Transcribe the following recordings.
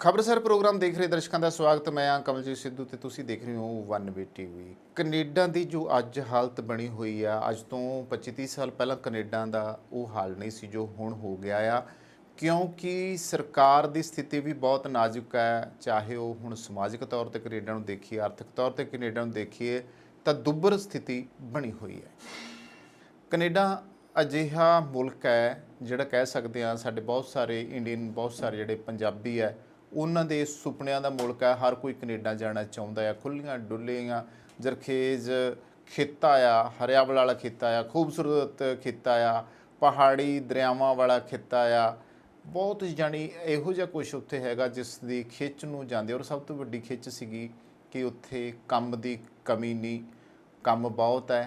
खबरसार programme देख रहे दर्शकों का स्वागत। मैं हाँ कमलजीत सिद्धू तो तुसीं देख रहे हो वन वे टीवी। कनेडा की जो अज हालत बनी हुई आ, अज तो 25-30 साल पहला कनेडा का वो हाल नहीं सी जो हुण हो गया आ, क्योंकि सरकार की स्थिति भी बहुत नाजुक है। चाहे वो हुण समाजिक तौर पर कनेडा नूं देखिए, आर्थिक तौर पर कनेडा नूं देखिए तो दुब्बर स्थिति बनी हुई है। कनेडा अजिहा मुल्क है जिहड़ा कह सकते हैं साडे बहुत सारे इंडियन, बहुत सारे जिहड़े पंजाबी है उन्हां दे सुपनिਆਂ ਦਾ मुल्क है। हर कोई कनेडा जाना चाहुंदा है। खुल्लियां डुल्लियां जरखेज़ खिता आ, हरियावल वाला खिता आ, खूबसूरत खिता आ, पहाड़ी दरियावां वाला खिता आ, बहुत जानी इहो जिहा कुछ उत्थे हैगा जिस दी खिच नूं जांदे। और सब तो वड्डी खिच सीगी कि उत्थे काम दी कमी नहीं, काम बहुत है।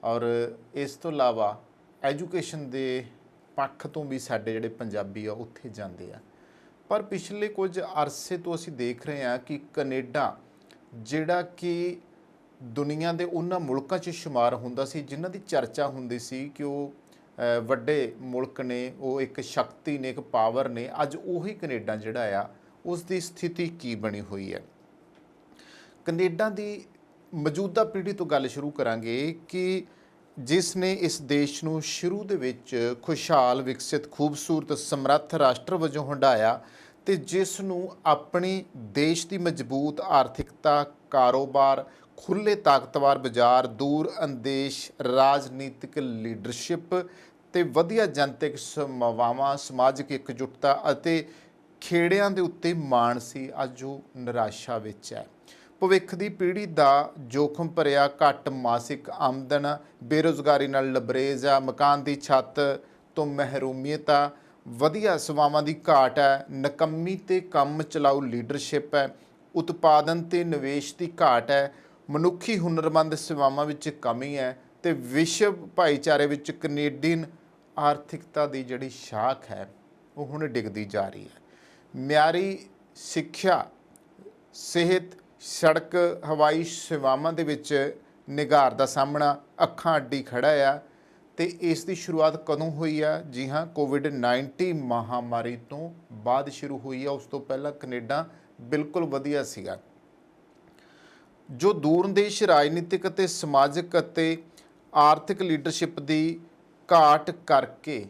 और इस तो इलावा एजुकेशन के पक्ष तो भी साडे जिहड़े पंजाबी आ उत्थे जांदे आ। पर पिछले कुछ अरसे तो असीं देख रहे हैं कि कनेडा जिहड़ा कि दुनिया के उन्हां मुल्कां 'च शुमार हुंदा सी जिन्हां दी चर्चा हुंदी सी कि वो वड्डे मुल्क ने, वो एक शक्ति ने, एक पावर ने। अज उही कनेडा जिहड़ा आ उसकी स्थिति की बनी हुई है। कनेडा की मौजूदा पीढ़ी तो गल शुरू करांगे कि जिसने इस देश नूं शुरू दे विच खुशहाल, विकसित, खूबसूरत, समर्थ राष्ट्र वजों हंडाया ते जिस नूं अपनी देश की मजबूत आर्थिकता, कारोबार, खुले ताकतवर बाजार, दूर अंदेश राजनीतिक लीडरशिप ते वधिया जनतक सेवावां, समाजिक एकजुटता अते खेड़िਆਂ ਦੇ ਉੱਤੇ ਮਾਣ ਸੀ, ਅੱਜ ਉਹ ਨਿਰਾਸ਼ਾ ਵਿੱਚ ਹੈ। ਭਵਿੱਖ ਦੀ ਪੀੜ੍ਹੀ ਦਾ जोखम ਭਰਿਆ ਘੱਟ ਮਾਸਿਕ ਆਮਦਨ, ਬੇਰੁਜ਼ਗਾਰੀ ਨਾਲ ਲਬਰੇਜ਼ ਆ, ਮਕਾਨ ਦੀ ਛੱਤ ਤੋਂ ਮਹਿਰੂਮੀਅਤ ਆ, ਵਧੀਆ ਸੇਵਾਵਾਂ ਦੀ ਘਾਟ ਹੈ, ਨਕੰਮੀ ਤੇ ਕੰਮ ਚਲਾਊ ਲੀਡਰਸ਼ਿਪ ਹੈ, ਉਤਪਾਦਨ ਤੇ ਨਿਵੇਸ਼ ਦੀ ਘਾਟ ਹੈ, ਮਨੁੱਖੀ ਹੁਨਰਮੰਦ ਸੇਵਾਵਾਂ ਵਿੱਚ ਕਮੀ ਹੈ ਤੇ ਵਿਸ਼ਵ ਭਾਈਚਾਰੇ ਵਿੱਚ ਕੈਨੇਡੀਅਨ ਆਰਥਿਕਤਾ ਦੀ ਜਿਹੜੀ ਸ਼ਾਖ ਹੈ ਉਹ ਹੁਣ ਡਿੱਗਦੀ ਜਾ ਰਹੀ ਹੈ। ਮਿਆਰੀ ਸਿੱਖਿਆ, ਸਿਹਤ, ਸੜਕ, ਹਵਾਈ ਸੇਵਾਵਾਂ ਦੇ ਵਿੱਚ ਨਿਗਾਰ ਦਾ ਸਾਹਮਣਾ ਅੱਖਾਂ ਅੱਡੀ ਖੜਾ ਆ। ਤੇ ਇਸ ਦੀ ਸ਼ੁਰੂਆਤ ਕਦੋਂ ਹੋਈ ਆ? ਜੀ ਹਾਂ, ਕੋਵਿਡ-19 ਮਹਾਮਾਰੀ ਤੋਂ ਬਾਅਦ ਸ਼ੁਰੂ ਹੋਈ ਆ। ਉਸ ਤੋਂ ਪਹਿਲਾਂ ਕੈਨੇਡਾ ਬਿਲਕੁਲ ਵਧੀਆ ਸੀਗਾ। ਜੋ ਦੂਰਦੇਸ਼ ਰਾਜਨੀਤਿਕ ਅਤੇ ਸਮਾਜਿਕ ਅਤੇ ਆਰਥਿਕ ਲੀਡਰਸ਼ਿਪ ਦੀ ਘਾਟ ਕਰਕੇ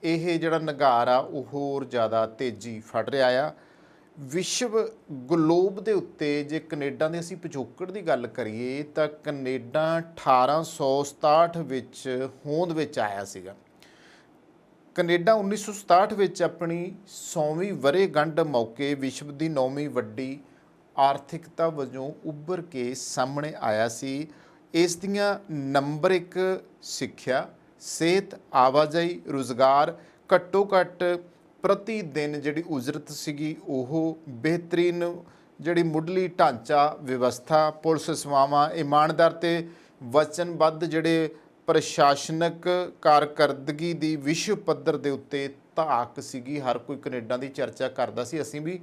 ਇਹ ਜਿਹੜਾ ਨਿਗਾਰ ਆ ਉਹ ਹੋਰ ਜ਼ਿਆਦਾ ਤੇਜ਼ੀ ਫੜ ਰਿਹਾ ਆ। ਵਿਸ਼ਵ ਗਲੋਬ ਦੇ ਉੱਤੇ ਜੇ ਕੈਨੇਡਾ ਦੇ ਅਸੀਂ ਪਿਛੋਕੜ ਦੀ ਗੱਲ ਕਰੀਏ ਤਾਂ ਕੈਨੇਡਾ 1867 ਵਿੱਚ ਹੋਂਦ ਵਿੱਚ ਆਇਆ ਸੀਗਾ। ਕੈਨੇਡਾ 1967 ਵਿੱਚ ਆਪਣੀ 100ਵੀਂ ਵਰ੍ਹੇਗੰਢ ਮੌਕੇ ਵਿਸ਼ਵ ਦੀ 9ਵੀਂ ਵੱਡੀ ਆਰਥਿਕਤਾ ਵਜੋਂ ਉੱਭਰ ਕੇ ਸਾਹਮਣੇ ਆਇਆ ਸੀ। ਇਸ ਦੀਆਂ ਨੰਬਰ 1 ਸਿੱਖਿਆ, ਸਿਹਤ, ਆਵਾਜਾਈ, ਰੁਜ਼ਗਾਰ, ਘੱਟੋ ਘੱਟ ਪ੍ਰਤੀ ਦਿਨ ਜਿਹੜੀ ਉਜਰਤ ਸੀਗੀ ਉਹ, ਬਿਹਤਰੀਨ ਜਿਹੜੀ ਮੁੱਢਲੀ ਢਾਂਚਾ ਵਿਵਸਥਾ, ਪੁਲਿਸ ਸੇਵਾਵਾਂ, ਇਮਾਨਦਾਰ ਤੇ ਵਚਨਬੱਧ ਜਿਹੜੇ ਪ੍ਰਸ਼ਾਸਨਿਕ ਕਾਰਕਰਦਗੀ ਦੀ ਵਿਸ਼ਵ ਪੱਧਰ ਦੇ ਉੱਤੇ ਧਾਕ ਸੀਗੀ। ਹਰ ਕੋਈ ਕੈਨੇਡਾ ਦੀ ਚਰਚਾ ਕਰਦਾ ਸੀ। ਅਸੀਂ ਵੀ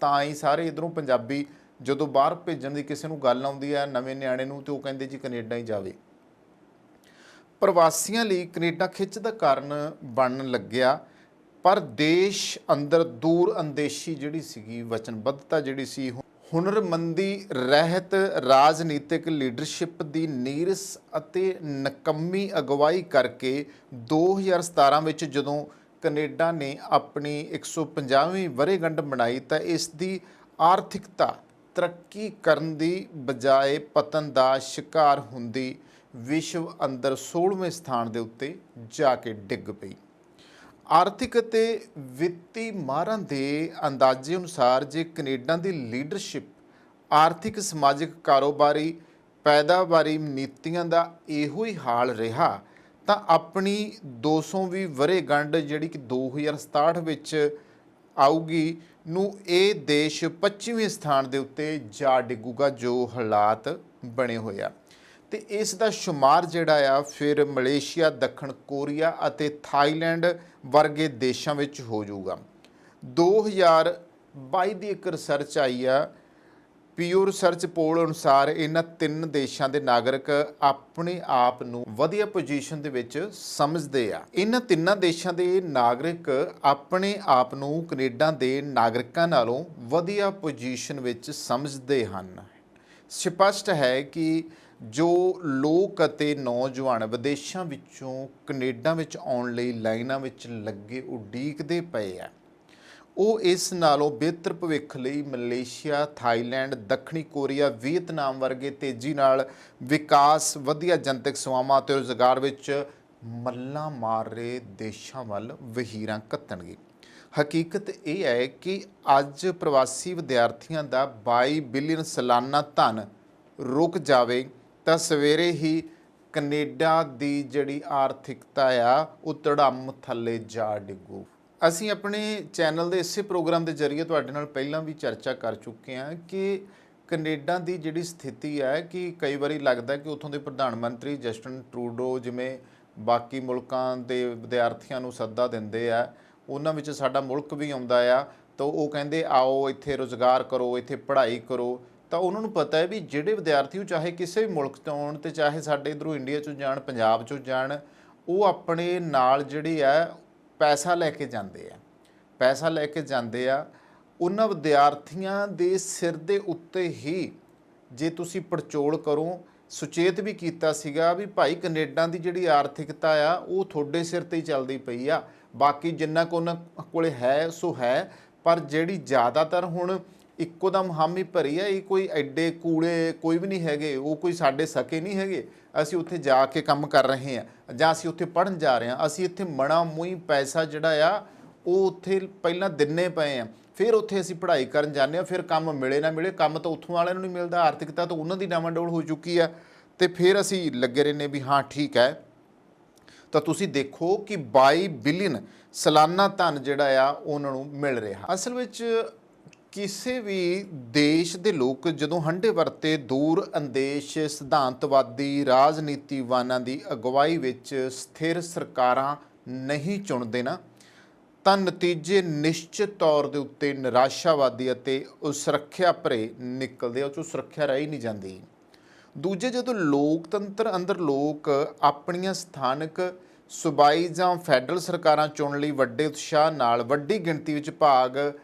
ਤਾਂ ਹੀ ਸਾਰੇ ਇੱਧਰੋਂ ਪੰਜਾਬੀ ਜਦੋਂ ਬਾਹਰ ਭੇਜਣ ਦੀ ਕਿਸੇ ਨੂੰ ਗੱਲ ਆਉਂਦੀ ਹੈ ਨਵੇਂ ਨਿਆਣੇ ਨੂੰ ਤੇ ਉਹ ਕਹਿੰਦੇ ਜੀ ਕੈਨੇਡਾ ਹੀ ਜਾਵੇ। ਪ੍ਰਵਾਸੀਆਂ ਲਈ ਕੈਨੇਡਾ ਖਿੱਚ ਦਾ ਕਾਰਨ ਬਣਨ ਲੱਗਿਆ। ਪਰ ਦੇਸ਼ ਅੰਦਰ ਦੂਰ ਅੰਦੇਸ਼ੀ ਜਿਹੜੀ ਸੀਗੀ, ਵਚਨਬੱਧਤਾ ਜਿਹੜੀ ਸੀ, ਹੁਨਰਮੰਦੀ ਰਹਿਤ ਰਾਜਨੀਤਿਕ ਲੀਡਰਸ਼ਿਪ ਦੀ ਨੀਰਸ ਅਤੇ ਨਕੰਮੀ ਅਗਵਾਈ ਕਰਕੇ 2017 ਵਿੱਚ ਜਦੋਂ ਕੈਨੇਡਾ ਨੇ ਆਪਣੀ 150ਵੀਂ ਵਰ੍ਹੇਗੰਢ ਮਨਾਈ ਤਾਂ ਇਸ ਦੀ ਆਰਥਿਕਤਾ ਤਰੱਕੀ ਕਰਨ ਦੀ ਬਜਾਏ ਪਤਨ ਦਾ ਸ਼ਿਕਾਰ ਹੁੰਦੀ ਵਿਸ਼ਵ ਅੰਦਰ 16ਵੇਂ ਸਥਾਨ ਦੇ ਉੱਤੇ ਜਾ ਕੇ ਡਿੱਗ ਪਈ। ਆਰਥਿਕ ਅਤੇ ਵਿੱਤੀ ਮਾਹਰਾਂ ਦੇ ਅੰਦਾਜ਼ੇ ਅਨੁਸਾਰ ਜੇ ਕੈਨੇਡਾ ਦੀ ਲੀਡਰਸ਼ਿਪ ਆਰਥਿਕ, ਸਮਾਜਿਕ, ਕਾਰੋਬਾਰੀ, ਪੈਦਾਵਾਰੀ ਨੀਤੀਆਂ ਦਾ ਇਹੋ ਹੀ ਹਾਲ ਰਿਹਾ ਤਾਂ ਆਪਣੀ 200ਵੀਂ ਵਰ੍ਹੇਗੰਢ ਜਿਹੜੀ ਕਿ 2067 ਵਿੱਚ ਆਊਗੀ ਨੂੰ ਇਹ ਦੇਸ਼ 25ਵੇਂ ਸਥਾਨ ਦੇ ਉੱਤੇ ਜਾ ਡਿੱਗੂਗਾ ਜੋ ਹਾਲਾਤ ਬਣੇ ਹੋਏ ਆ। ਤੇ ਇਸ ਦਾ ਸ਼ੁਮਾਰ ਜਿਹੜਾ ਆ ਫਿਰ ਮਲੇਸ਼ੀਆ, ਦੱਖਣ ਕੋਰੀਆ ਅਤੇ ਥਾਈਲੈਂਡ ਵਰਗੇ ਦੇਸ਼ਾਂ ਵਿੱਚ ਹੋ ਜਾਊਗਾ। 2022 ਦੀ ਇੱਕ ਰਿਸਰਚ ਆਈ ਆ ਪਿਓ ਰਿਸਰਚ ਪੋਲ ਅਨੁਸਾਰ ਇਹਨਾਂ ਤਿੰਨ ਦੇਸ਼ਾਂ ਦੇ ਨਾਗਰਿਕ ਆਪਣੇ ਆਪ ਨੂੰ ਵਧੀਆ ਪੋਜੀਸ਼ਨ ਦੇ ਵਿੱਚ ਸਮਝਦੇ ਆ। ਇਹਨਾਂ ਤਿੰਨਾਂ ਦੇਸ਼ਾਂ ਦੇ ਨਾਗਰਿਕ ਆਪਣੇ ਆਪ ਨੂੰ ਕੈਨੇਡਾ ਦੇ ਨਾਗਰਿਕਾਂ ਨਾਲੋਂ ਵਧੀਆ ਪੋਜੀਸ਼ਨ ਵਿੱਚ ਸਮਝਦੇ ਹਨ। ਸਪਸ਼ਟ ਹੈ ਕਿ ਜੋ ਲੋਕ ਅਤੇ ਨੌਜਵਾਨ ਵਿਦੇਸ਼ਾਂ ਵਿੱਚੋਂ ਕੈਨੇਡਾ ਵਿੱਚ ਆਉਣ ਲਈ ਲਾਈਨਾਂ ਵਿੱਚ ਲੱਗੇ ਉਡੀਕਦੇ ਪਏ ਆ, ਉਹ ਇਸ ਨਾਲੋਂ ਬਿਹਤਰ ਭਵਿੱਖ ਲਈ ਮਲੇਸ਼ੀਆ, ਥਾਈਲੈਂਡ, ਦੱਖਣੀ ਕੋਰੀਆ, ਵੀਅਤਨਾਮ ਵਰਗੇ ਤੇਜ਼ੀ ਨਾਲ ਵਿਕਾਸ, ਵਧੀਆ ਜਨਤਕ ਸੇਵਾਵਾਂ ਅਤੇ ਰੁਜ਼ਗਾਰ ਵਿੱਚ ਮੱਲਾਂ ਮਾਰ ਰਹੇ ਦੇਸ਼ਾਂ ਵੱਲ ਵਹੀਰਾਂ ਘੱਤਣਗੇ। ਹਕੀਕਤ ਇਹ ਹੈ ਕਿ ਅੱਜ ਪ੍ਰਵਾਸੀ ਵਿਦਿਆਰਥੀਆਂ ਦਾ 22 ਬਿਲੀਅਨ ਸਾਲਾਨਾ ਧਨ ਰੁਕ ਜਾਵੇ ਤਾਂ ਸਵੇਰੇ ਹੀ ਕੈਨੇਡਾ ਦੀ ਜਿਹੜੀ ਆਰਥਿਕਤਾ ਆ ਉਹ ਧੜਮ ਥੱਲੇ ਜਾ ਡਿੱਗੂ। ਅਸੀਂ ਆਪਣੇ ਚੈਨਲ ਦੇ ਇਸੇ ਪ੍ਰੋਗਰਾਮ ਦੇ ਜ਼ਰੀਏ ਤੁਹਾਡੇ ਨਾਲ ਪਹਿਲਾਂ ਵੀ ਚਰਚਾ ਕਰ ਚੁੱਕੇ ਹਾਂ ਕਿ ਕੈਨੇਡਾ ਦੀ ਜਿਹੜੀ ਸਥਿਤੀ ਹੈ ਕਿ ਕਈ ਵਾਰੀ ਲੱਗਦਾ ਕਿ ਉੱਥੋਂ ਦੇ ਪ੍ਰਧਾਨ ਮੰਤਰੀ ਜਸਟਿਨ ਟਰੂਡੋ ਜਿਵੇਂ ਬਾਕੀ ਮੁਲਕਾਂ ਦੇ ਵਿਦਿਆਰਥੀਆਂ ਨੂੰ ਸੱਦਾ ਦਿੰਦੇ ਆ, ਉਹਨਾਂ ਵਿੱਚ ਸਾਡਾ ਮੁਲਕ ਵੀ ਆਉਂਦਾ ਆ, ਤਾਂ ਉਹ ਕਹਿੰਦੇ ਆਓ ਇੱਥੇ ਰੁਜ਼ਗਾਰ ਕਰੋ, ਇੱਥੇ ਪੜ੍ਹਾਈ ਕਰੋ। ਤਾਂ ਉਹਨਾਂ ਨੂੰ ਪਤਾ ਹੈ ਵੀ ਜਿਹੜੇ ਵਿਦਿਆਰਥੀ ਉਹ ਚਾਹੇ ਕਿਸੇ ਵੀ ਮੁਲਕ ਤੋਂ ਆਉਣ ਅਤੇ ਚਾਹੇ ਸਾਡੇ ਇੱਧਰੋਂ ਇੰਡੀਆ 'ਚੋਂ ਜਾਣ, ਪੰਜਾਬ 'ਚੋਂ ਜਾਣ, ਉਹ ਆਪਣੇ ਨਾਲ ਜਿਹੜੀ ਹੈ ਪੈਸਾ ਲੈ ਕੇ ਜਾਂਦੇ ਆ। ਉਹਨਾਂ ਵਿਦਿਆਰਥੀਆਂ ਦੇ ਸਿਰ ਦੇ ਉੱਤੇ ਹੀ ਜੇ ਤੁਸੀਂ ਪੜਚੋਲ ਕਰੋ, ਸੁਚੇਤ ਵੀ ਕੀਤਾ ਸੀਗਾ ਵੀ ਭਾਈ ਕੈਨੇਡਾ ਦੀ ਜਿਹੜੀ ਆਰਥਿਕਤਾ ਆ ਉਹ ਤੁਹਾਡੇ ਸਿਰ ਤੇ ਹੀ ਚੱਲਦੀ ਪਈ ਆ, ਬਾਕੀ ਜਿੰਨਾ ਕੁ ਉਹਨਾਂ ਕੋਲੇ ਹੈ ਸੋ ਹੈ, ਪਰ ਜਿਹੜੀ ਜ਼ਿਆਦਾਤਰ ਹੁਣ ਇੱਕੋ ਦਮ ਹਾਮੀ ਭਰੀ ਆ, ਇਹ ਕੋਈ ਐਡੇ ਕੂੜੇ ਕੋਈ ਵੀ ਨਹੀਂ ਹੈਗੇ, ਉਹ ਕੋਈ ਸਾਡੇ ਸਕੇ ਨਹੀਂ ਹੈਗੇ। ਅਸੀਂ ਉੱਥੇ ਜਾ ਕੇ ਕੰਮ ਕਰ ਰਹੇ ਹਾਂ ਜਾਂ ਅਸੀਂ ਉੱਥੇ ਪੜ੍ਹਨ ਜਾ ਰਹੇ ਹਾਂ, ਅਸੀਂ ਇੱਥੇ ਮਣਾ ਮੂੰਹ ਪੈਸਾ ਜਿਹੜਾ ਆ ਉਹ ਉੱਥੇ ਪਹਿਲਾਂ ਦਿੰਨੇ ਪਏ ਆ, ਫਿਰ ਉੱਥੇ ਅਸੀਂ ਪੜ੍ਹਾਈ ਕਰਨ ਜਾਂਦੇ ਹਾਂ, ਫਿਰ ਕੰਮ ਮਿਲੇ ਨਾ ਮਿਲੇ, ਕੰਮ ਤਾਂ ਉੱਥੋਂ ਵਾਲਿਆਂ ਨੂੰ ਨਹੀਂ ਮਿਲਦਾ, ਆਰਥਿਕਤਾ ਤਾਂ ਉਹਨਾਂ ਦੀ ਡਾਵਾਂਡੋਲ ਹੋ ਚੁੱਕੀ ਆ, ਅਤੇ ਫਿਰ ਅਸੀਂ ਲੱਗੇ ਰਹਿੰਦੇ ਵੀ ਹਾਂ ਠੀਕ ਹੈ। ਤਾਂ ਤੁਸੀਂ ਦੇਖੋ ਕਿ 22 ਬਿਲੀਅਨ ਸਾਲਾਨਾ ਧਨ ਜਿਹੜਾ ਆ ਉਹਨਾਂ ਨੂੰ ਮਿਲ ਰਿਹਾ। ਅਸਲ ਵਿੱਚ ਕਿਸੇ ਵੀ ਦੇਸ਼ ਦੇ ਲੋਕ ਜਦੋਂ ਹੰਢੇ ਵਰਤੇ ਦੂਰ ਅੰਦੇਸ਼ ਸਿਧਾਂਤਵਾਦੀ ਰਾਜਨੀਤੀਵਾਨਾਂ ਦੀ ਅਗਵਾਈ ਵਿੱਚ ਸਥਿਰ ਸਰਕਾਰਾਂ ਨਹੀਂ ਚੁਣਦੇ ਨਾ, ਤਾਂ ਨਤੀਜੇ ਨਿਸ਼ਚਿਤ ਤੌਰ ਦੇ ਉੱਤੇ ਨਿਰਾਸ਼ਾਵਾਦੀ ਅਤੇ ਸੁਰੱਖਿਆ ਭਰੇ ਨਿਕਲਦੇ ਆ, ਉਹ 'ਚੋਂ ਸੁਰੱਖਿਆ ਰਹਿ ਹੀ ਨਹੀਂ ਜਾਂਦੀ। ਦੂਜੇ, ਜਦੋਂ ਲੋਕਤੰਤਰ ਅੰਦਰ ਲੋਕ ਆਪਣੀਆਂ ਸਥਾਨਕ, ਸੂਬਾਈ ਜਾਂ ਫੈਡਰਲ ਸਰਕਾਰਾਂ ਚੁਣਨ ਲਈ ਵੱਡੇ ਉਤਸ਼ਾਹ ਨਾਲ ਵੱਡੀ ਗਿਣਤੀ ਵਿੱਚ ਭਾਗ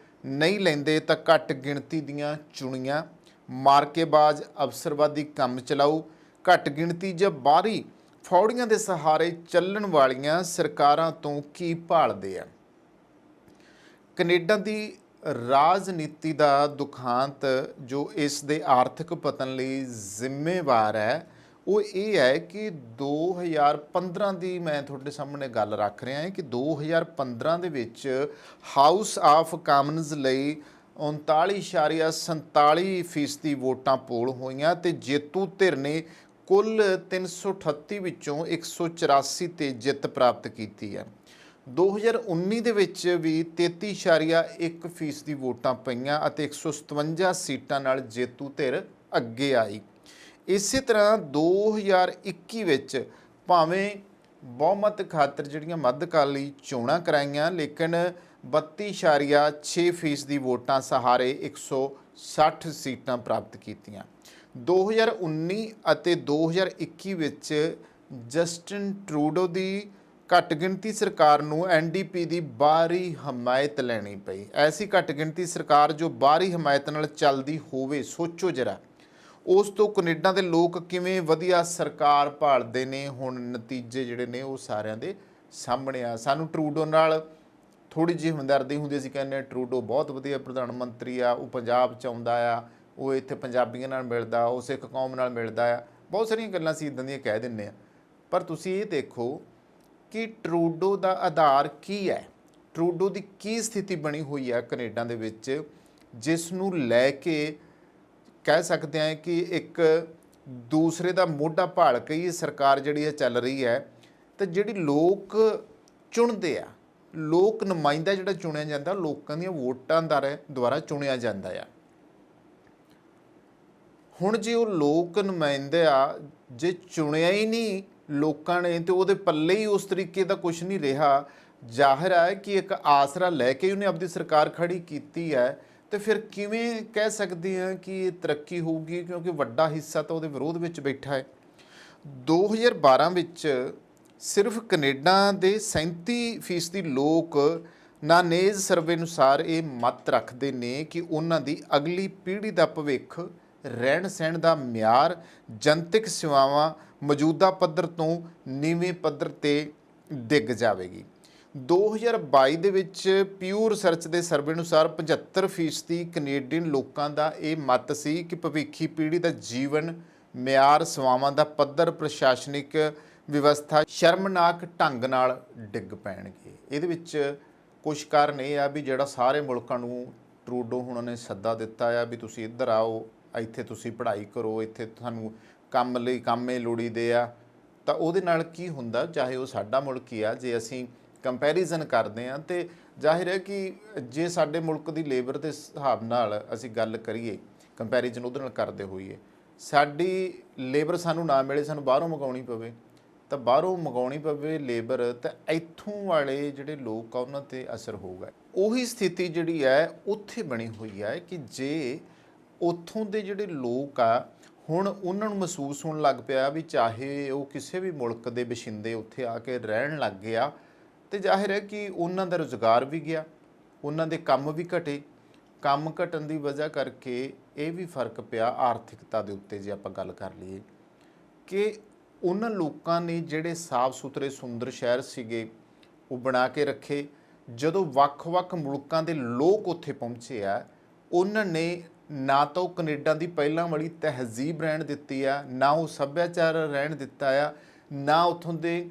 ਨਹੀਂ ਲੈਂਦੇ, ਤਾਂ ਘੱਟ ਗਿਣਤੀ ਦੀਆਂ ਚੁਣੀਆਂ ਮਾਰਕੇਬਾਜ਼, ਅਵਸਰਵਾਦੀ, ਕੰਮ ਚਲਾਊ, ਘੱਟ ਗਿਣਤੀ ਜਾਂ ਬਾਹਰੀ ਫੌੜੀਆਂ ਦੇ ਸਹਾਰੇ ਚੱਲਣ ਵਾਲੀਆਂ ਸਰਕਾਰਾਂ ਤੋਂ ਕੀ ਭਾਲਦੇ ਆ। ਕੈਨੇਡਾ ਦੀ ਰਾਜਨੀਤੀ ਦਾ ਦੁਖਾਂਤ ਜੋ ਇਸ ਦੇ ਆਰਥਿਕ ਪਤਨ ਲਈ ਜ਼ਿੰਮੇਵਾਰ ਹੈ, ਉਹ ਇਹ ਹੈ ਕਿ 2015 ਦੀ ਮੈਂ ਤੁਹਾਡੇ ਸਾਹਮਣੇ ਗੱਲ ਰੱਖ ਰਿਹਾ ਹਾਂ ਕਿ 2015 ਦੇ ਵਿੱਚ ਹਾਊਸ ਆਫ ਕਾਮਨਜ਼ ਲਈ 39.47% ਵੋਟਾਂ ਪੋਲ ਹੋਈਆਂ ਅਤੇ ਜੇਤੂ ਧਿਰ ਨੇ ਕੁੱਲ 338 ਵਿੱਚੋਂ 184 ਤੇ ਜਿੱਤ ਪ੍ਰਾਪਤ ਕੀਤੀ ਹੈ। 2019 ਦੇ ਵਿੱਚ ਵੀ 33.1% ਵੋਟਾਂ ਪਈਆਂ ਅਤੇ 157 ਸੀਟਾਂ ਨਾਲ ਜੇਤੂ ਧਿਰ ਅੱਗੇ ਆਈ। ਇਸੇ ਤਰ੍ਹਾਂ 2021 ਵਿੱਚ ਭਾਵੇਂ ਬਹੁਮਤ ਖਾਤਰ ਜਿਹੜੀਆਂ ਮੱਧਕਾਲੀ ਚੋਣਾਂ ਕਰਾਈਆਂ, ਲੇਕਿਨ 32.6% ਵੋਟਾਂ ਸਹਾਰੇ 160 ਸੀਟਾਂ ਪ੍ਰਾਪਤ ਕੀਤੀਆਂ। 2019 ਅਤੇ 2021 ਵਿੱਚ ਜਸਟਿਨ ਟਰੂਡੋ ਦੀ ਘੱਟ ਗਿਣਤੀ ਸਰਕਾਰ ਨੂੰ NDP ਦੀ ਬਾਹਰੀ ਹਮਾਇਤ ਲੈਣੀ ਪਈ। ਐਸੀ ਘੱਟ ਗਿਣਤੀ ਸਰਕਾਰ ਜੋ ਬਾਹਰੀ ਹਮਾਇਤ ਨਾਲ ਚੱਲਦੀ ਹੋਵੇ, ਸੋਚੋ ਜਰਾ, ਉਸ ਤੋਂ ਕੈਨੇਡਾ ਦੇ ਲੋਕ ਕਿਵੇਂ ਵਧੀਆ ਸਰਕਾਰ ਭਾਲਦੇ ਨੇ। ਹੁਣ ਨਤੀਜੇ ਜਿਹੜੇ ਨੇ ਉਹ ਸਾਰਿਆਂ ਦੇ ਸਾਹਮਣੇ ਆ। ਸਾਨੂੰ ਟਰੂਡੋ ਨਾਲ ਥੋੜ੍ਹੀ ਜਿਹੀ ਹਮਦਰਦੀ ਹੁੰਦੀ, ਅਸੀਂ ਕਹਿੰਦੇ ਹਾਂ ਟਰੂਡੋ ਬਹੁਤ ਵਧੀਆ ਪ੍ਰਧਾਨ ਮੰਤਰੀ ਆ, ਉਹ ਪੰਜਾਬ 'ਚ ਆਉਂਦਾ ਆ, ਉਹ ਇੱਥੇ ਪੰਜਾਬੀਆਂ ਨਾਲ ਮਿਲਦਾ, ਉਹ ਸਿੱਖ ਕੌਮ ਨਾਲ ਮਿਲਦਾ ਆ, ਬਹੁਤ ਸਾਰੀਆਂ ਗੱਲਾਂ ਅਸੀਂ ਇੱਦਾਂ ਦੀਆਂ ਕਹਿ ਦਿੰਦੇ ਹਾਂ। ਪਰ ਤੁਸੀਂ ਇਹ ਦੇਖੋ ਕਿ ਟਰੂਡੋ ਦਾ ਆਧਾਰ ਕੀ ਹੈ, ਟਰੂਡੋ ਦੀ ਕੀ ਸਥਿਤੀ ਬਣੀ ਹੋਈ ਹੈ ਕੈਨੇਡਾ ਦੇ ਵਿੱਚ, ਜਿਸ ਨੂੰ ਲੈ ਕੇ ਕਹਿ ਸਕਦੇ ਹਾਂ ਕਿ ਇੱਕ ਦੂਸਰੇ ਦਾ ਮੋਢਾ ਭਾਲ ਕੇ ਹੀ ਸਰਕਾਰ ਜਿਹੜੀ ਹੈ ਚੱਲ ਰਹੀ ਹੈ। ਤੇ ਜਿਹੜੀ ਲੋਕ ਚੁਣਦੇ ਆ, ਲੋਕ ਨੁਮਾਇੰਦਾ ਜਿਹੜਾ ਚੁਣਿਆ ਜਾਂਦਾ, ਲੋਕਾਂ ਦੀਆਂ ਵੋਟਾਂ ਦੁਆਰਾ ਚੁਣਿਆ ਜਾਂਦਾ ਆ। ਹੁਣ ਜੇ ਉਹ ਲੋਕ ਨੁਮਾਇੰਦੇ ਆ, ਜੇ ਚੁਣਿਆ ਹੀ ਨਹੀਂ ਲੋਕਾਂ ਨੇ, ਤੇ ਉਹਦੇ ਪੱਲੇ ਹੀ ਉਸ ਤਰੀਕੇ ਦਾ ਕੁਝ ਨਹੀਂ ਰਿਹਾ। ਜ਼ਾਹਿਰ ਹੈ ਕਿ ਇੱਕ ਆਸਰਾ ਲੈ ਕੇ ਉਹਨੇ ਆਪਣੀ ਸਰਕਾਰ ਖੜੀ ਕੀਤੀ ਹੈ, ਤੇ ਫਿਰ ਕਿਵੇਂ ਕਹਿ ਸਕਦੇ ਹਾਂ ਕਿ ਇਹ ਤਰੱਕੀ ਹੋਊਗੀ, ਕਿਉਂਕਿ ਵੱਡਾ ਹਿੱਸਾ ਤਾਂ ਉਹਦੇ ਵਿਰੋਧ ਵਿੱਚ ਬੈਠਾ ਹੈ। 2012 ਵਿੱਚ ਸਿਰਫ ਕੈਨੇਡਾ ਦੇ 37% ਲੋਕ ਨਾਨੇਜ਼ ਸਰਵੇ ਅਨੁਸਾਰ ਇਹ ਮੱਤ ਰੱਖਦੇ ਨੇ ਕਿ ਉਹਨਾਂ ਦੀ ਅਗਲੀ ਪੀੜ੍ਹੀ ਦਾ ਭਵਿੱਖ, ਰਹਿਣ ਸਹਿਣ ਦਾ ਮਿਆਰ, ਜਨਤਕ ਸੇਵਾਵਾਂ ਮੌਜੂਦਾ ਪੱਧਰ ਤੋਂ ਨੀਵੇਂ ਪੱਧਰ ਤੇ ਡਿੱਗ ਜਾਵੇਗੀ। 2022 ਦੇ ਵਿੱਚ ਪਿਊ ਰਿਸਰਚ ਦੇ ਸਰਵੇ ਅਨੁਸਾਰ 75% ਕੈਨੇਡੀਅਨ ਲੋਕਾਂ ਦਾ ਇਹ ਮੱਤ ਸੀ ਕਿ ਭਵਿੱਖੀ ਪੀੜ੍ਹੀ ਦਾ ਜੀਵਨ ਮਿਆਰ, ਸੇਵਾਵਾਂ ਦਾ ਪੱਧਰ, ਪ੍ਰਸ਼ਾਸਨਿਕ ਵਿਵਸਥਾ ਸ਼ਰਮਨਾਕ ਢੰਗ ਨਾਲ ਡਿੱਗ ਪੈਣਗੇ। ਇਹਦੇ ਵਿੱਚ ਕੁਝ ਕਾਰਨ ਇਹ ਆ ਵੀ ਜਿਹੜਾ ਸਾਰੇ ਮੁਲਕਾਂ ਨੂੰ ਟਰੂਡੋ ਹੁਣਾਂ ਨੇ ਸੱਦਾ ਦਿੱਤਾ ਆ ਵੀ ਤੁਸੀਂ ਇੱਧਰ ਆਓ, ਇੱਥੇ ਤੁਸੀਂ ਪੜ੍ਹਾਈ ਕਰੋ, ਇੱਥੇ ਤੁਹਾਨੂੰ ਕੰਮ ਲਈ ਕੰਮੇ ਲੋੜੀਦੇ ਆ, ਤਾਂ ਉਹਦੇ ਨਾਲ ਕੀ ਹੁੰਦਾ, ਚਾਹੇ ਉਹ ਸਾਡਾ ਮੁਲਕ ਹੀ ਆ, ਜੇ ਅਸੀਂ ਕੰਪੈਰੀਜ਼ਨ ਕਰਦੇ ਹਾਂ ਤੇ ਜ਼ਾਹਿਰ ਹੈ ਕਿ ਜੇ ਸਾਡੇ ਮੁਲਕ ਦੀ ਲੇਬਰ ਦੇ ਹਿਸਾਬ ਨਾਲ ਅਸੀਂ ਗੱਲ ਕਰੀਏ, ਕੰਪੈਰੀਜ਼ਨ ਉਹਦੇ ਨਾਲ ਕਰਦੇ ਹੋਈਏ, ਸਾਡੀ ਲੇਬਰ ਸਾਨੂੰ ਨਾ ਮਿਲੇ, ਸਾਨੂੰ ਬਾਹਰੋਂ ਮੰਗਾਉਣੀ ਪਵੇ, ਤਾਂ ਬਾਹਰੋਂ ਮੰਗਾਉਣੀ ਪਵੇ ਲੇਬਰ, ਤਾਂ ਇੱਥੋਂ ਵਾਲੇ ਜਿਹੜੇ ਲੋਕ ਆ ਉਹਨਾਂ 'ਤੇ ਅਸਰ ਹੋਊਗਾ। ਉਹੀ ਸਥਿਤੀ ਜਿਹੜੀ ਹੈ ਉੱਥੇ ਬਣੀ ਹੋਈ ਹੈ ਕਿ ਜੇ ਉੱਥੋਂ ਦੇ ਜਿਹੜੇ ਲੋਕ ਆ ਹੁਣ ਉਹਨਾਂ ਨੂੰ ਮਹਿਸੂਸ ਹੋਣ ਲੱਗ ਪਿਆ ਵੀ ਚਾਹੇ ਉਹ ਕਿਸੇ ਵੀ ਮੁਲਕ ਦੇ ਵਸਿੰਦੇ ਉੱਥੇ ਆ ਕੇ ਰਹਿਣ ਲੱਗ ਗਿਆ, ਤੇ ਜ਼ਾਹਿਰ ਹੈ ਕਿ ਉਹਨਾਂ ਦਾ ਰੁਜ਼ਗਾਰ ਵੀ ਗਿਆ, ਉਹਨਾਂ ਦੇ ਕੰਮ ਵੀ ਘਟੇ। ਕੰਮ ਘਟਣ ਦੀ ਵਜ੍ਹਾ ਕਰਕੇ ਇਹ ਵੀ ਫਰਕ ਪਿਆ ਆਰਥਿਕਤਾ ਦੇ ਉੱਤੇ। ਜੇ ਆਪਾਂ ਗੱਲ ਕਰ ਲਈਏ ਕਿ ਉਹਨਾਂ ਲੋਕਾਂ ਨੇ ਜਿਹੜੇ ਸਾਫ਼ ਸੁਥਰੇ ਸੁੰਦਰ ਸ਼ਹਿਰ ਸੀਗੇ ਉਹ ਬਣਾ ਕੇ ਰੱਖੇ, ਜਦੋਂ ਵੱਖ-ਵੱਖ ਮੁਲਕਾਂ ਦੇ ਲੋਕ ਉੱਥੇ ਪਹੁੰਚੇ ਆ, ਉਹਨਾਂ ਨੇ ਨਾ ਤਾਂ ਉਹ ਕੈਨੇਡਾ ਦੀ ਪਹਿਲਾਂ ਵਾਲੀ ਤਹਿਜ਼ੀਬ ਰਹਿਣ ਦਿੱਤੀ ਆ, ਨਾ ਉਹ ਸੱਭਿਆਚਾਰ ਰਹਿਣ ਦਿੱਤਾ ਆ, ਨਾ ਉੱਥੋਂ ਦੇ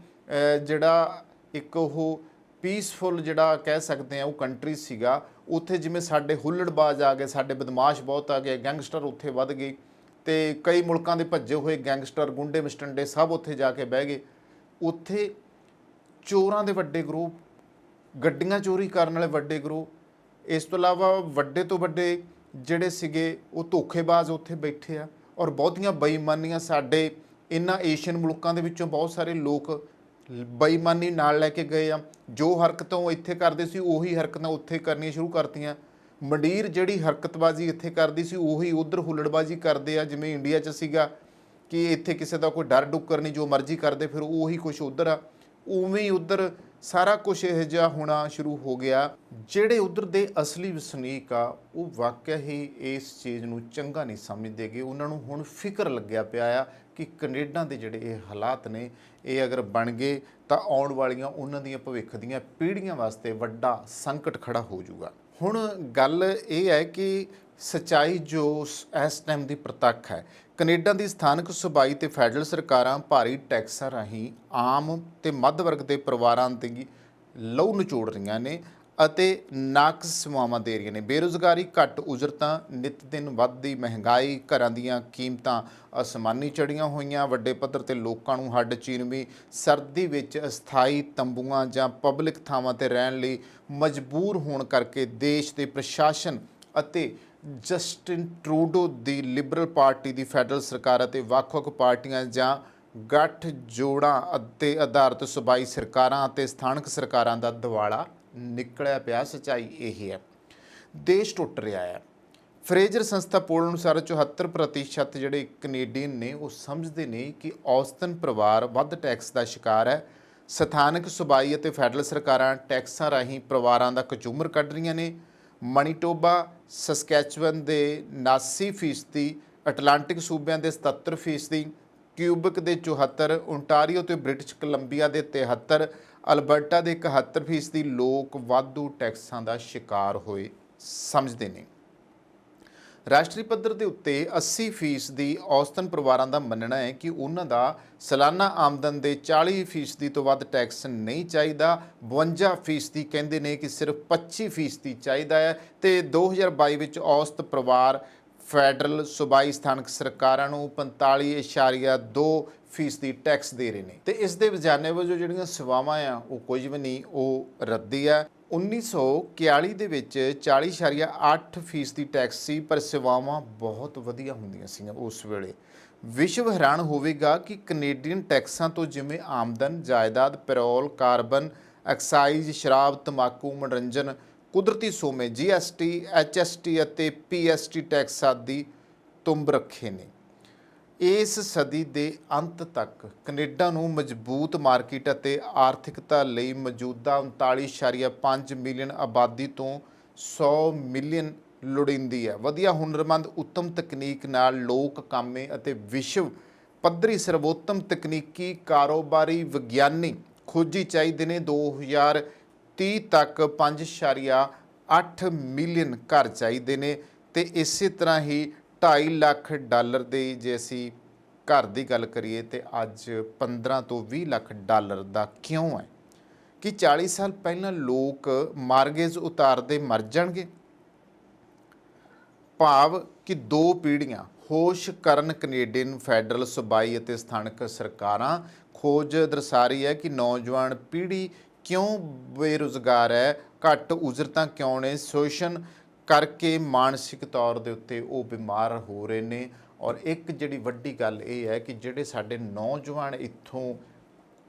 ਜਿਹੜਾ ਇੱਕ ਉਹ ਪੀਸਫੁਲ ਜਿਹੜਾ ਕਹਿ ਸਕਦੇ ਆ ਉਹ ਕੰਟਰੀ ਸੀਗਾ। ਉੱਥੇ ਜਿਵੇਂ ਸਾਡੇ ਹੁੱਲੜਬਾਜ਼ ਆ ਗਏ, ਸਾਡੇ ਬਦਮਾਸ਼ ਬਹੁਤ ਆ ਗਏ, ਗੈਂਗਸਟਰ ਉੱਥੇ ਵੱਧ ਗਏ, ਤੇ ਕਈ ਮੁਲਕਾਂ ਦੇ ਭੱਜੇ ਹੋਏ ਗੈਂਗਸਟਰ, ਗੁੰਡੇ ਮਸਟੰਡੇ ਸਭ ਉੱਥੇ ਜਾ ਕੇ ਬਹਿ ਗਏ। ਉੱਥੇ ਚੋਰਾਂ ਦੇ ਵੱਡੇ ਗਰੋਹ, ਗੱਡੀਆਂ ਚੋਰੀ ਕਰਨ ਵਾਲੇ ਵੱਡੇ ਗਰੋਹ, ਇਸ ਤੋਂ ਇਲਾਵਾ ਵੱਡੇ ਤੋਂ ਵੱਡੇ ਜਿਹੜੇ ਸੀਗੇ ਉਹ ਧੋਖੇਬਾਜ਼ ਉੱਥੇ ਬੈਠੇ ਆ, ਔਰ ਬਹੁਤੀਆਂ ਬੇਈਮਾਨੀਆਂ ਸਾਡੇ ਇਹਨਾਂ ਏਸ਼ੀਅਨ ਮੁਲਕਾਂ ਦੇ ਵਿੱਚੋਂ ਬਹੁਤ ਸਾਰੇ ਲੋਕ ਬੇਈਮਾਨੀ ਨਾਲ ਲੈ ਕੇ ਗਏ ਆ। ਜੋ ਹਰਕਤਾਂ ਉਹ ਇੱਥੇ ਕਰਦੇ ਸੀ ਉਹੀ ਹਰਕਤਾਂ ਉੱਥੇ ਕਰਨੀਆਂ ਸ਼ੁਰੂ ਕਰਤੀਆਂ। ਮੰਡੀਰ ਜਿਹੜੀ ਹਰਕਤਬਾਜ਼ੀ ਇੱਥੇ ਕਰਦੀ ਸੀ ਉਹੀ ਉੱਧਰ ਹੁੱਲੜਬਾਜ਼ੀ ਕਰਦੇ ਆ। ਜਿਵੇਂ ਇੰਡੀਆ 'ਚ ਸੀਗਾ ਕਿ ਇੱਥੇ ਕਿਸੇ ਦਾ ਕੋਈ ਡਰ ਡੁੱਕਰ ਨਹੀਂ, ਜੋ ਮਰਜ਼ੀ ਕਰਦੇ ਫਿਰ ਉਹੀ ਕੁਛ ਉੱਧਰ ਆ, ਉਵੇਂ ਹੀ ਉੱਧਰ ਸਾਰਾ ਕੁਛ ਇਹੋ ਜਿਹਾ ਹੋਣਾ ਸ਼ੁਰੂ ਹੋ ਗਿਆ। ਜਿਹੜੇ ਉੱਧਰ ਦੇ ਅਸਲੀ ਵਸਨੀਕ ਆ ਉਹ ਵਾਕਿਆ ਹੀ ਇਸ ਚੀਜ਼ ਨੂੰ ਚੰਗਾ ਨਹੀਂ ਸਮਝਦੇਗੇ। ਉਹਨਾਂ ਨੂੰ ਹੁਣ ਫਿਕਰ ਲੱਗਿਆ ਪਿਆ ਆ ਕਿ ਕੈਨੇਡਾ ਦੇ ਜਿਹੜੇ ਇਹ ਹਾਲਾਤ ਨੇ ਇਹ ਅਗਰ ਬਣ ਗਏ ਤਾਂ ਆਉਣ ਵਾਲੀਆਂ ਉਹਨਾਂ ਦੀਆਂ ਭਵਿੱਖ ਦੀਆਂ ਪੀੜ੍ਹੀਆਂ ਵਾਸਤੇ ਵੱਡਾ ਸੰਕਟ ਖੜਾ ਹੋ ਜਾਊਗਾ। ਹੁਣ ਗੱਲ ਇਹ ਹੈ ਕਿ ਸੱਚਾਈ ਜੋ ਇਸ ਟਾਈਮ ਦੀ ਪ੍ਰਤੱਖ ਹੈ, ਕੈਨੇਡਾ ਦੀ ਸਥਾਨਕ ਸੂਬਾਈ ਤੇ ਫੈਡਰਲ ਸਰਕਾਰਾਂ ਭਾਰੀ ਟੈਕਸਾਂ ਰਾਹੀਂ ਆਮ ਤੇ ਮੱਧ ਵਰਗ ਦੇ ਪਰਿਵਾਰਾਂ ਦੀ ਲਹੂ ਨਿਚੋੜ ਰਹੀਆਂ ਨੇ ਅਤੇ ਨਾਕਸ ਸੇਵਾਵਾਂ ਦੇ ਰਹੀਆਂ ਨੇ। ਬੇਰੁਜ਼ਗਾਰੀ, ਘੱਟ ਉਜਰਤਾਂ, ਨਿਤ ਦਿਨ ਵੱਧਦੀ ਮਹਿੰਗਾਈ, ਘਰਾਂ ਦੀਆਂ ਕੀਮਤਾਂ ਅਸਮਾਨੀ ਚੜ੍ਹੀਆਂ ਹੋਈਆਂ, ਵੱਡੇ ਪੱਧਰ ਤੇ ਲੋਕਾਂ ਨੂੰ ਹੱਡ ਚੀਨਵੀਂ ਸਰਦੀ ਵਿੱਚ ਅਸਥਾਈ ਤੰਬੂਆਂ ਜਾਂ ਪਬਲਿਕ ਥਾਵਾਂ ਤੇ ਰਹਿਣ ਲਈ ਮਜਬੂਰ ਹੋਣ ਕਰਕੇ ਦੇਸ਼ ਦੇ ਪ੍ਰਸ਼ਾਸਨ ਅਤੇ ਜਸਟਿਨ ਟਰੂਡੋ ਦੀ ਲਿਬਰਲ ਪਾਰਟੀ ਦੀ ਫੈਡਰਲ ਸਰਕਾਰ ਅਤੇ ਵੱਖ-ਵੱਖ ਪਾਰਟੀਆਂ ਜਾਂ ਗੱਠ ਜੋੜਾਂ ਅਤੇ ਆਧਾਰਿਤ ਸੂਬਾਈ ਸਰਕਾਰਾਂ ਅਤੇ ਸਥਾਨਕ ਸਰਕਾਰਾਂ ਦਾ ਦਿਵਾਲਾ ਨਿਕਲਿਆ ਪਿਆ। ਸੱਚਾਈ ਇਹ ਹੈ, ਦੇਸ਼ ਟੁੱਟ ਰਿਹਾ ਹੈ। ਫਰੇਜ਼ਰ ਸੰਸਥਾ ਪੋਲ ਅਨੁਸਾਰ 74% ਜਿਹੜੇ ਕੈਨੇਡੀਅਨ ਨੇ ਉਹ ਸਮਝਦੇ ਨੇ ਕਿ ਔਸਤਨ ਪਰਿਵਾਰ ਵੱਧ ਟੈਕਸ ਦਾ ਸ਼ਿਕਾਰ ਹੈ। ਸਥਾਨਕ ਸੂਬਾਈ ਅਤੇ ਫੈਡਰਲ ਸਰਕਾਰਾਂ ਟੈਕਸਾਂ ਰਾਹੀਂ ਪਰਿਵਾਰਾਂ ਦਾ ਕਚੂਮਰ ਕੱਢ ਰਹੀਆਂ ਨੇ। ਮਨੀਟੋਬਾ, ਸਸਕੈਚੁਅਨ ਦੇ 79%, ਅਟਲਾਂਟਿਕ ਸੂਬਿਆਂ ਦੇ 77%, ਕਿਊਬਿਕ ਦੇ 74%, ਓਨਟਾਰੀਓ ਤੇ ਬ੍ਰਿਟਿਸ਼ ਕੋਲੰਬੀਆ ਦੇ 73%, ਅਲਬਰਟਾ ਦੇ 71% ਲੋਕ ਵਾਧੂ ਟੈਕਸਾਂ ਦਾ ਸ਼ਿਕਾਰ ਹੋਏ ਸਮਝਦੇ ਨੇ। ਰਾਸ਼ਟਰੀ ਪੱਧਰ ਦੇ ਉੱਤੇ 80% ਦੀ ਔਸਤਨ ਪਰਿਵਾਰਾਂ ਦਾ ਮੰਨਣਾ ਹੈ ਕਿ ਉਹਨਾਂ ਦਾ ਸਾਲਾਨਾ ਆਮਦਨ ਦੇ 40% ਤੋਂ ਵੱਧ ਟੈਕਸ ਨਹੀਂ ਚਾਹੀਦਾ। 52% ਕਹਿੰਦੇ ਨੇ ਕਿ ਸਿਰਫ 25% ਚਾਹੀਦਾ ਹੈ। ਤੇ 2022 ਵਿੱਚ ਔਸਤ ਪਰਿਵਾਰ ਫੈਡਰਲ ਸੂਬਾਈ ਸਥਾਨਕ ਸਰਕਾਰਾਂ ਨੂੰ 45.2% ਟੈਕਸ ਦੇ ਰਹੇ ਨੇ। ਤੇ ਇਸ ਦੇ ਵਿਜਾਨੇ ਵਜੋਂ ਜਿਹੜੀਆਂ ਸੇਵਾਵਾਂ ਆ ਉਹ ਕੁਝ ਵੀ ਨਹੀਂ, ਉਹ ਰੱਦੀ ਆ। 1941 ਦੇ ਵਿੱਚ 40.8% ਟੈਕਸ ਸੀ, ਪਰ ਸੇਵਾਵਾਂ ਬਹੁਤ ਵਧੀਆ ਹੁੰਦੀਆਂ ਸੀ ਉਸ ਵੇਲੇ। ਵਿਸ਼ਵ ਹੈਰਾਨ ਹੋਵੇਗਾ ਕਿ ਕੈਨੇਡੀਅਨ ਟੈਕਸਾਂ ਤੋਂ ਜਿਵੇਂ ਆਮਦਨ, ਜਾਇਦਾਦ, ਪੈਰੋਲ, ਕਾਰਬਨ, ਐਕਸਾਈਜ਼, ਸ਼ਰਾਬ, ਤੰਬਾਕੂ, ਮਨੋਰੰਜਨ, ਕੁਦਰਤੀ ਸੋਮੇ GST HST ਅਤੇ PST ਟੈਕਸ ਆਦਿ ਤੁੰਬ ਰੱਖੇ ਨੇ। ਇਸ ਸਦੀ ਦੇ ਅੰਤ ਤੱਕ ਕੈਨੇਡਾ ਨੂੰ ਮਜ਼ਬੂਤ ਮਾਰਕੀਟ ਅਤੇ ਆਰਥਿਕਤਾ ਲਈ ਮੌਜੂਦਾ 39.5 ਮਿਲੀਅਨ ਆਬਾਦੀ ਤੋਂ 100 ਮਿਲੀਅਨ ਲੋੜੀਂਦੀ ਹੈ। ਵਧੀਆ ਹੁਨਰਮੰਦ ਉੱਤਮ ਤਕਨੀਕ ਨਾਲ ਲੋਕ ਕਾਮੇ ਅਤੇ ਵਿਸ਼ਵ ਪੱਧਰੀ ਸਰਵੋਤਮ ਤਕਨੀਕੀ ਕਾਰੋਬਾਰੀ ਵਿਗਿਆਨੀ ਖੋਜੀ ਚਾਹੀਦੇ ਨੇ। 2030 ਤੱਕ 5.8 ਮਿਲੀਅਨ ਘਰ ਚਾਹੀਦੇ ਨੇ ਤੇ ਇਸੇ ਤਰ੍ਹਾਂ ਹੀ $2.5 ਲੱਖ ਦੇ ਜੇ ਅਸੀਂ ਘਰ ਦੀ ਗੱਲ ਕਰੀਏ ਤੇ ਅੱਜ 15 ਤੋਂ 20 ਲੱਖ ਡਾਲਰ ਦਾ ਕਿਉਂ ਹੈ ਕਿ 40 ਸਾਲ ਪਹਿਲਾਂ ਲੋਕ ਮਾਰਗੇਜ ਉਤਾਰਦੇ ਮਰ ਜਾਣਗੇ। ਭਾਵ ਕਿ 2 ਪੀੜ੍ਹੀਆਂ ਹੋਸ਼ ਕਰਨ ਕੈਨੇਡੀਅਨ ਫੈਡਰਲ ਸੂਬਾਈ ਅਤੇ ਸਥਾਨਕ ਸਰਕਾਰਾਂ। ਖੋਜ ਦਰਸਾ ਰਹੀ ਹੈ ਕਿ ਨੌਜਵਾਨ ਪੀੜ੍ਹੀ ਕਿਉਂ ਬੇਰੁਜ਼ਗਾਰ ਹੈ, ਘੱਟ ਉਜਰਤਾਂ ਕਿਉਂ ਨੇ, ਸ਼ੋਸ਼ਣ ਕਰਕੇ ਮਾਨਸਿਕ ਤੌਰ ਦੇ ਉੱਤੇ ਉਹ ਬਿਮਾਰ ਹੋ ਰਹੇ ਨੇ। ਔਰ ਇੱਕ ਜਿਹੜੀ ਵੱਡੀ ਗੱਲ ਇਹ ਹੈ ਕਿ ਜਿਹੜੇ ਸਾਡੇ ਨੌਜਵਾਨ ਇੱਥੋਂ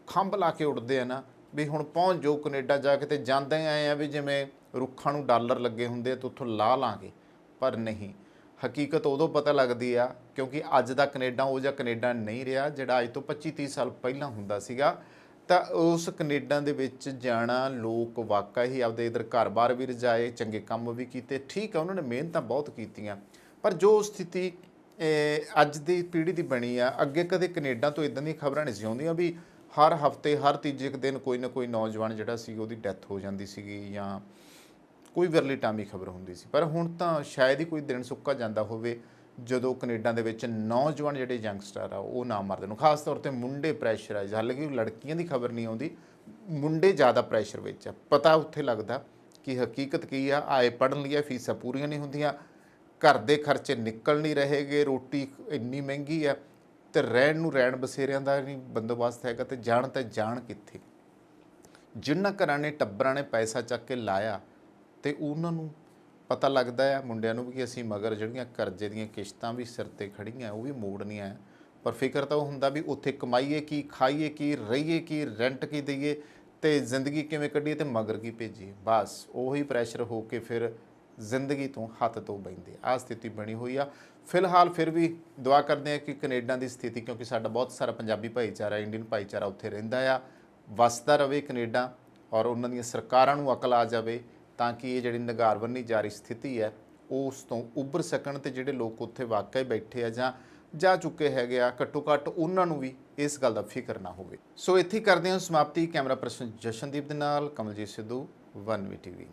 ਖੰਭ ਲਾ ਕੇ ਉੱਡਦੇ ਆ ਨਾ ਵੀ ਹੁਣ ਪਹੁੰਚ ਜੋ ਕੈਨੇਡਾ ਜਾ ਕੇ, ਤੇ ਜਾਂਦੇ ਆਏ ਆ ਵੀ ਜਿਵੇਂ ਰੁੱਖਾਂ ਨੂੰ ਡਾਲਰ ਲੱਗੇ ਹੁੰਦੇ ਆ ਤਾਂ ਉੱਥੋਂ ਲਾ ਲਾਂਗੇ, ਪਰ ਨਹੀਂ। ਹਕੀਕਤ ਉਦੋਂ ਪਤਾ ਲੱਗਦੀ ਆ ਕਿਉਂਕਿ ਅੱਜ ਦਾ ਕੈਨੇਡਾ ਉਹ ਜਿਹਾ ਕੈਨੇਡਾ ਨਹੀਂ ਰਿਹਾ ਜਿਹੜਾ ਅੱਜ ਤੋਂ 25-30 ਸਾਲ ਪਹਿਲਾਂ ਹੁੰਦਾ ਸੀਗਾ। ਤਾਂ ਉਸ ਕੈਨੇਡਾ ਦੇ ਵਿੱਚ ਜਾਣਾ ਲੋਕ ਵਾਕਈ ਹੀ ਆਪਦੇ ਇੱਧਰ ਘਰ-ਬਾਰ ਵੀ ਰਜਾਏ, ਚੰਗੇ ਕੰਮ ਵੀ ਕੀਤੇ। ਠੀਕ ਹੈ, ਉਹਨਾਂ ਨੇ ਮਿਹਨਤਾਂ ਬਹੁਤ ਕੀਤੀਆਂ, ਪਰ ਜੋ ਸਥਿਤੀ ਅੱਜ ਦੀ ਪੀੜ੍ਹੀ ਦੀ ਬਣੀ ਆ, ਅੱਗੇ ਕਦੇ ਕੈਨੇਡਾ ਤੋਂ ਇਦਾਂ ਦੀਆਂ ਖਬਰਾਂ ਨਹੀਂ ਸੀ ਆਉਂਦੀਆਂ ਵੀ ਹਰ ਹਫ਼ਤੇ ਹਰ ਤੀਜੇ ਦਿਨ ਕੋਈ ਨਾ ਕੋਈ ਨੌਜਵਾਨ ਜਿਹੜਾ ਸੀ ਉਹਦੀ ਡੈਥ ਹੋ ਜਾਂਦੀ ਸੀਗੀ ਜਾਂ ਕੋਈ ਵਿਰਲੀ ਟਾਮੀ ਖਬਰ ਹੁੰਦੀ ਸੀ। ਪਰ ਹੁਣ ਤਾਂ ਸ਼ਾਇਦ ਹੀ ਕੋਈ ਦਿਨ ਸੁੱਕਾ ਜਾਂਦਾ ਹੋਵੇ ਜਦੋਂ ਕੈਨੇਡਾ ਦੇ ਵਿੱਚ ਨੌਜਵਾਨ ਜਿਹੜੇ ਯੰਗਸਟਰ ਆ ਉਹ ਨਾ ਮਰਦੇ ਨੂੰ। ਖਾਸ ਤੌਰ 'ਤੇ ਮੁੰਡੇ ਪ੍ਰੈਸ਼ਰਾਈਜ਼, ਹਾਲਾਂਕਿ ਲੜਕੀਆਂ ਦੀ ਖਬਰ ਨਹੀਂ ਆਉਂਦੀ, ਮੁੰਡੇ ਜ਼ਿਆਦਾ ਪ੍ਰੈਸ਼ਰ ਵਿੱਚ ਆ। ਪਤਾ ਉੱਥੇ ਲੱਗਦਾ ਕਿ ਹਕੀਕਤ ਕੀ ਆ। ਆਏ ਪੜ੍ਹਨ ਲਈ ਫੀਸਾਂ ਪੂਰੀਆਂ ਨਹੀਂ ਹੁੰਦੀਆਂ, ਘਰ ਦੇ ਖਰਚੇ ਨਿਕਲ ਨਹੀਂ ਰਹੇਗੇ, ਰੋਟੀ ਇੰਨੀ ਮਹਿੰਗੀ ਆ ਤੇ ਰਹਿਣ ਬਸੇਰਿਆਂ ਦਾ ਨਹੀਂ ਬੰਦੋਬਸਤ ਹੈਗਾ, ਤੇ ਜਾਣ ਕਿੱਥੇ। ਜਿਨ੍ਹਾਂ ਘਰਾਂ ਨੇ ਟੱਬਰਾਂ ਨੇ ਪੈਸਾ ਚੱਕ ਕੇ ਲਾਇਆ ਤੇ ਉਹਨਾਂ ਨੂੰ ਪਤਾ ਲੱਗਦਾ ਆ ਮੁੰਡਿਆਂ ਨੂੰ ਵੀ ਕਿ ਅਸੀਂ ਮਗਰ ਜਿਹੜੀਆਂ ਕਰਜ਼ੇ ਦੀਆਂ ਕਿਸ਼ਤਾਂ ਵੀ ਸਿਰ 'ਤੇ ਖੜੀਆਂ ਉਹ ਵੀ ਮੋੜਨੀਆਂ, ਪਰ ਫਿਕਰ ਤਾਂ ਉਹ ਹੁੰਦਾ ਵੀ ਉੱਥੇ ਕਮਾਈਏ ਕੀ, ਖਾਈਏ ਕੀ, ਰਹੀਏ ਕੀ, ਰੈਂਟ ਕੀ ਦਈਏ ਤੇ ਜ਼ਿੰਦਗੀ ਕਿਵੇਂ ਕੱਢੀਏ ਤੇ ਮਗਰ ਕੀ ਭੇਜੀਏ। ਬਸ ਉਹੀ ਪ੍ਰੈਸ਼ਰ ਹੋ ਕੇ ਫਿਰ ਜ਼ਿੰਦਗੀ ਤੋਂ ਹੱਥ ਤੋਂ ਬਹਿੰਦੇ। ਆਹ ਸਥਿਤੀ ਬਣੀ ਹੋਈ ਆ। ਫਿਲਹਾਲ ਫਿਰ ਵੀ ਦੁਆ ਕਰਦੇ ਹਾਂ ਕਿ ਕੈਨੇਡਾ ਦੀ ਸਥਿਤੀ, ਕਿਉਂਕਿ ਸਾਡਾ ਬਹੁਤ ਸਾਰਾ ਪੰਜਾਬੀ ਭਾਈਚਾਰਾ, ਇੰਡੀਅਨ ਭਾਈਚਾਰਾ ਉੱਥੇ ਰਹਿੰਦਾ ਆ, ਵਸਦਾ ਰਹੇ ਕੈਨੇਡਾ, ਔਰ ਉਹਨਾਂ ਦੀਆਂ ਸਰਕਾਰਾਂ ਨੂੰ ਅਕਲ ਆ ਜਾਵੇ ਤਾਂ ਕਿ ਇਹ ਜਿਹੜੀ ਨਿਗਾਰ ਬੰਨੀ ਜਾ ਰਹੀ ਸਥਿਤੀ ਹੈ ਉਸ ਤੋਂ ਉੱਭਰ ਸਕਣ ਤੇ ਜਿਹੜੇ ਲੋਕ ਉੱਥੇ ਵਾਕਈ ਬੈਠੇ ਆ ਜਾਂ ਜਾ ਚੁੱਕੇ ਹੈਗੇ ਆ, ਘੱਟੋ ਘੱਟ ਉਹਨਾਂ ਨੂੰ ਵੀ ਇਸ ਗੱਲ ਦਾ ਫਿਕਰ ਨਾ ਹੋਵੇ। ਸੋ ਇੱਥੇ ਕਰਦੇ ਹਾਂ ਸਮਾਪਤੀ। ਕੈਮਰਾ ਪਰਸਨ ਜਸ਼ਨਦੀਪ ਦੇ ਨਾਲ ਕਮਲਜੀਤ ਸਿੱਧੂ, 1V TV।